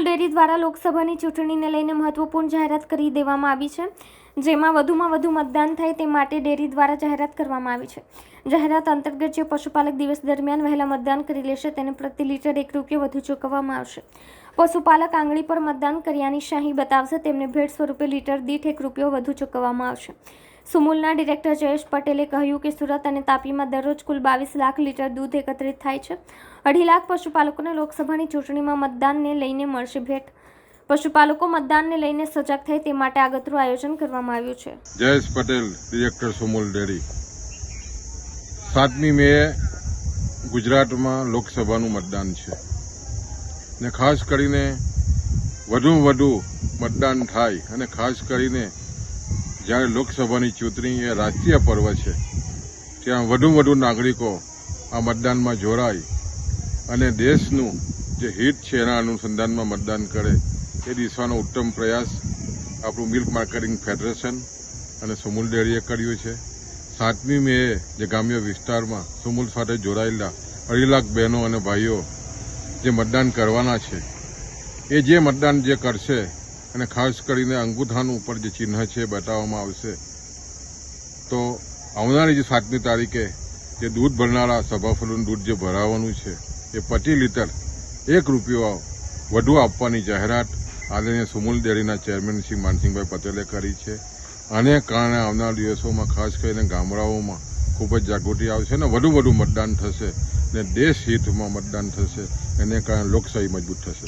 Sumul dairy દ્વારા લોકસભાની ચૂંટણીને લઈને મહત્વપૂર્ણ જાહેરાત કરી દેવામાં આવી છે, જેમાં વધુમાં વધુ મતદાન થાય તે માટે ડેરી દ્વારા જાહેરાત કરવામાં આવી છે. જાહેરાત અંતર્ગત જે પશુપાલક દિવસ દરમિયાન વહેલા મતદાન કરી લેશે તેને પ્રતિ લીટર ₹1 વધુ ચૂકવવામાં આવશે. પશુપાલક આંગળી પર મતદાન કર્યાની શાહી બતાવશે તેમને ભેટ સ્વરૂપે લીટર દીઠ ₹1 વધુ ચૂકવવામાં આવશે. સુમુલના ડિરેક્ટર જયેશ પટેલે કહ્યું કે સુરત અને તાપીમાં દરરોજ કુલ 22 લાખ લીટર દૂધ એકત્રિત થાય છે. 2.5 લાખ પશુપાલકોને લોકસભાની ચૂંટણીમાં મતદાનને લઈને મળશે ભેટ. પશુપાલકો મતદાનને લઈને સજાગ થાય તે માટે આગતરું આયોજન કરવામાં આવ્યું છે. Jayesh Patel, director Sumul dairy. 7મી મે ગુજરાતમાં લોકસભાનું મતદાન છે ને ખાસ કરીને વધુ મતદાન થાય અને ખાસ કરીને જ્યારે લોકસભાની ચૂંટણી એ રાષ્ટ્રીય પર્વ છે ત્યાં વધુ નાગરિકો આ મતદાનમાં જોડાય અને દેશનું જે હિત છે એના અનુસંધાનમાં મતદાન કરે એ દિશાનો ઉત્તમ પ્રયાસ આપણું મિલ્ક માર્કેટિંગ ફેડરેશન અને સુમુલ ડેરીએ કર્યું છે. 7મી મે જે ગ્રામ્ય વિસ્તારમાં સુમુલ સાથે જોડાયેલા 2.5 લાખ બહેનો અને ભાઈઓ જે મતદાન કરવાના છે એ જે મતદાન જે કરશે અને ખાસ કરીને અંગૂઠાનું ઉપર જે ચિહ્ન છે બતાવવામાં આવશે તો આવનારી જે 7મી તારીખે જે દૂધ ભરનારા સભાસદોનું દૂધ જે ભરાવાનું છે એ પ્રતિ લીટર ₹1 વધુ આપવાની જાહેરાત આદરણીય સુમુલ ડેરીના ચેરમેન શ્રી માનસિંહભાઈ પટેલે કરી છે. આને કારણે આવનાર દિવસોમાં ખાસ કરીને ગામડાઓમાં ખૂબ જ જાગૃતિ આવશે અને વધુ મતદાન થશે ને દેશ હિતમાં મતદાન થશે. એને કારણે લોકશાહી મજબૂત થશે.